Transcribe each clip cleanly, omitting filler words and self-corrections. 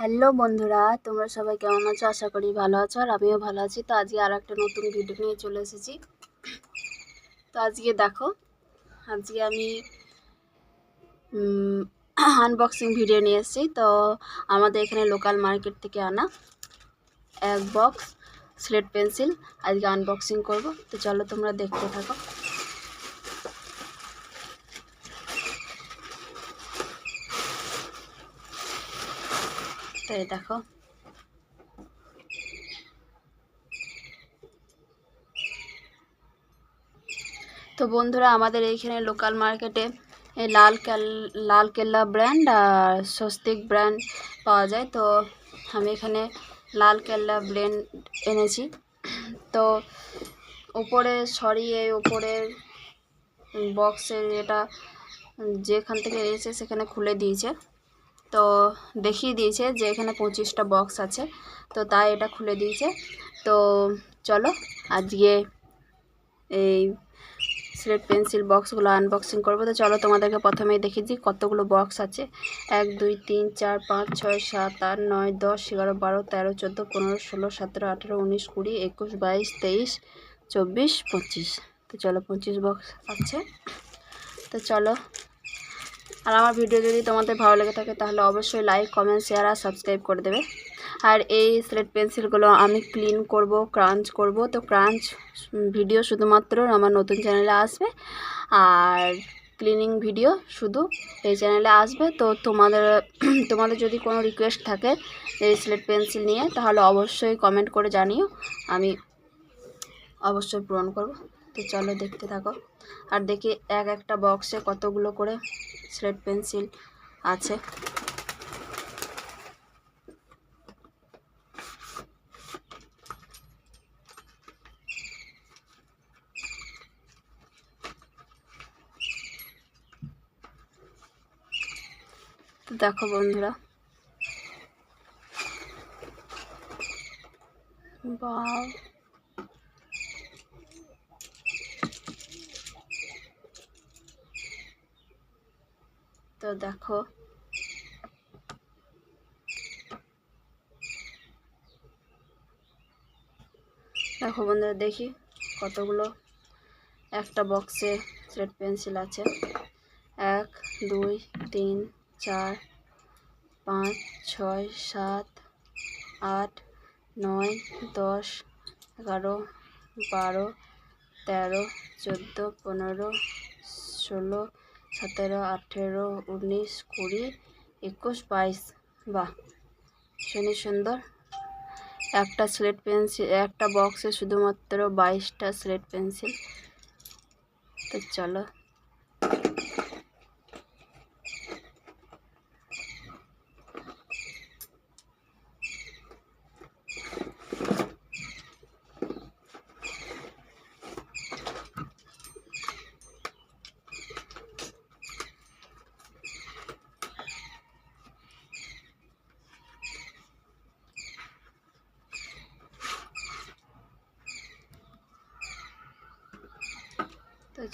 Hello বন্ধুরা, তোমরা সবাই কেমন আছো? আশা করি ভালো আছো, আর আমিও ভালো আছি। তো আজকে আর একটা নতুন ভিডিও নিয়ে চলে এসেছি। তো আজকে দেখো, আজকে আমি আনবক্সিং ভিডিও নিয়ে এসেছি। তো আমাদের এখানে লোকাল মার্কেট থেকে আনা এক বক্স স্লেট পেন্সিল আজকে আনবক্সিং করব। তো চলো তোমরা দেখতে থাকো। তো এই দেখো, তো বন্ধুরা আমাদের এইখানে লোকাল মার্কেটে লাল কেল্লা ব্র্যান্ড আর স্বস্তিক ব্র্যান্ড পাওয়া যায়। তো আমি এখানে লাল কেল্লা ব্র্যান্ড এনেছি। তো উপরের বক্সের এটা যেখান থেকে এসেছে সেখানে খুলে দিয়েছে। তো দেখিয়ে দিয়েছে যে এখানে 25টা বক্স আছে, তো তাই এটা খুলে দিয়েছে। তো চলো আজকে এই স্লেট পেন্সিল বক্সগুলো আনবক্সিং করবো। তো চলো তোমাদেরকে প্রথমেই দেখিয়ে দিই কতগুলো বক্স আছে। 1 2 3 4 5 6 7 8 9 10 11 12 13 14 15 16 17 18 19 20 21 22 23 24 25। তো চলো 25 বক্স আছে। তো চলো, আর আমার ভিডিও যদি তোমাদের ভালো লেগে থাকে তাহলে অবশ্যই লাইক কমেন্ট শেয়ার আর সাবস্ক্রাইব করে দেবে। আর এই স্লেট পেন্সিলগুলো আমি ক্লিন করব, ক্রাঞ্চ করব। তো ক্রাঞ্চ ভিডিও শুধুমাত্র আমার নতুন চ্যানেলে আসবে, আর ক্লিনিং ভিডিও শুধু এই চ্যানেলে আসবে। তো তোমাদের যদি কোনো রিকোয়েস্ট থাকে এই স্লেট পেন্সিল নিয়ে তাহলে অবশ্যই কমেন্ট করে জানিও, আমি অবশ্যই পূরণ করব। তো চলো দেখতে থাকো আর দেখি একটা বক্সে কতগুলো করে স্লেট পেন্সিল আছে। তো দেখো বন্ধুরা, বাহ, তো দেখো বন্ধুরা, দেখি কতগুলো একটা বক্সে স্লেট পেন্সিল আছে। 1 2 3 4 5 6 7 8 9 10 11 12 13 14 15 16 17 18 19 20 21 22। বাহ, ভীষণই সুন্দর। একটা স্লেট পেন্সিল, একটা বক্সে শুধুমাত্র 22টা স্লেট পেন্সিল। তো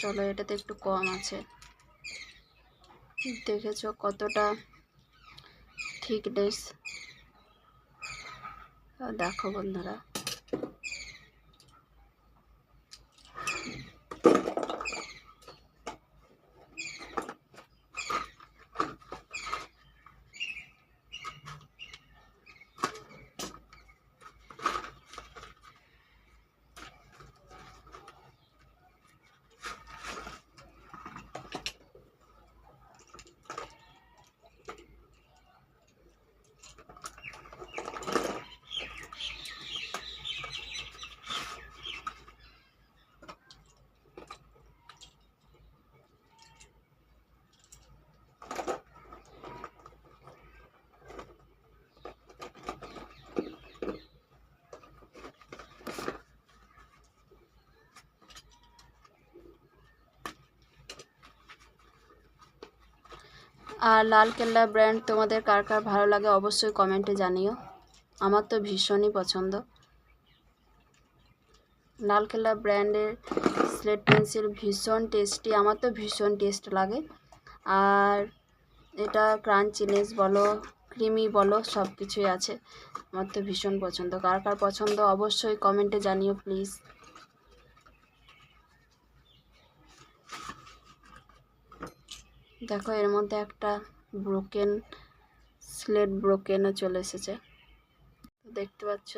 চলো, এটাতে একটু কম আছে। দেখেছো কতটা থিকনেস? দেখো বন্ধুরা, আর লাল কেল্লা ব্র্যান্ড তোমাদের কার কার ভালো লাগে অবশ্যই কমেন্টে জানিও। আমার তো ভীষণই পছন্দ লাল কেল্লা ব্র্যান্ডের স্লেট পেন্সিল, ভীষণ টেস্টি, আমার তো ভীষণ টেস্ট লাগে। আর এটা ক্রাঞ্চিনেস বলো, ক্রিমি বলো সব কিছুই আছে। আমার তো ভীষণ পছন্দ। কার কার পছন্দ অবশ্যই কমেন্টে জানিও প্লিজ। দেখো এর মধ্যে একটা ব্রোকেন স্লেট ব্রোকেনও চলে এসেছে, দেখতে পাচ্ছ।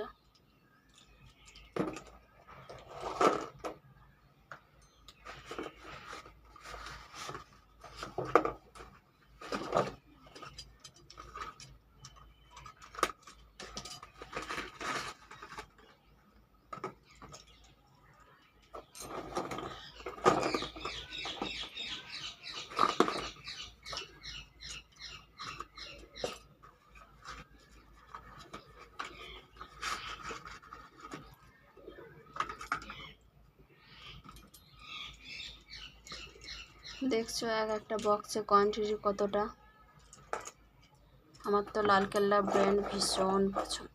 দেখছো এক একটা বক্সে কোয়ান্টিটি কতটা। আমার তো লালকেল্লা ব্র্যান্ড ভীষণ পছন্দ।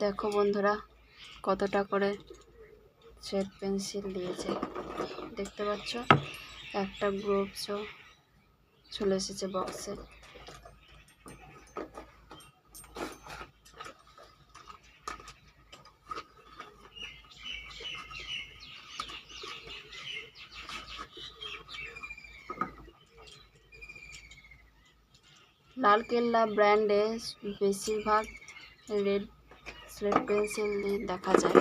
দেখো বন্ধুরা কতটা করে শেড পেন্সিল দিয়েছে, দেখতে পাচ্ছ। একটা গ্রুপসও চলে এসেছে বক্সে। লালকেল্লা ব্র্যান্ডে বেশিরভাগ রেড স্লেট পেন্সিল দেখা যায়।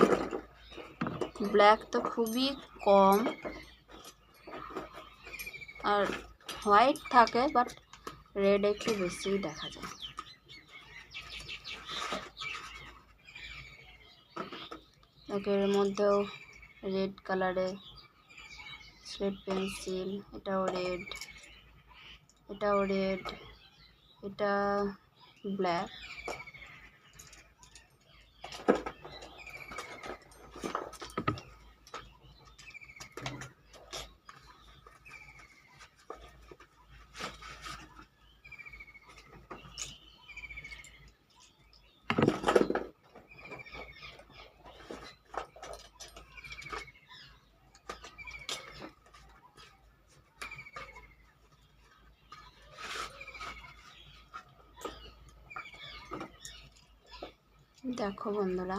ব্ল্যাক তো খুবই কম, আর হোয়াইট থাকে বাট রেড একটু বেশিই দেখা যায়। এর মধ্যেও রেড কালারে স্লেট পেন্সিল, এটাও রেড, এটাও রেড, এটা ব্ল্যাক। দেখো বন্ধুরা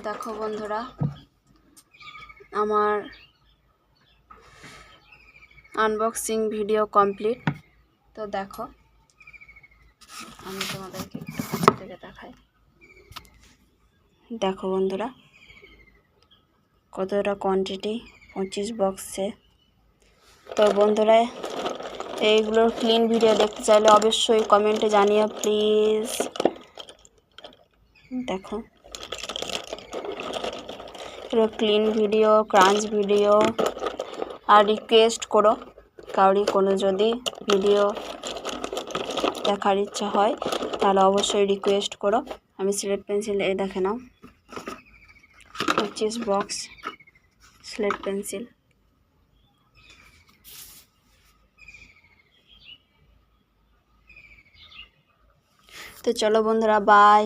দেখো বন্ধুরা, আমার আনবক্সিং ভিডিও কমপ্লিট। তো দেখো, আমি তোমাদেরকে একটু কাছে থেকে দেখাই। দেখো বন্ধুরা, কতটা কোয়ান্টিটি, 25 বক্সে। তো বন্ধুরা, এইগুলোর ক্লিন ভিডিও দেখতে চাইলে অবশ্যই কমেন্টে জানিও প্লিজ। দেখো, পুরো ক্লিন ভিডিও, ক্রাঞ্চ ভিডিও। আর রিকোয়েস্ট করো, কাউরি কোনো যদি ভিডিও দেখার ইচ্ছা হয় তাহলে অবশ্যই রিকোয়েস্ট করো। আমি স্লেট পেন্সিল, এই দেখে নাও 25 বক্স স্লেট পেন্সিল। তো চলো বন্ধুরা, বাই।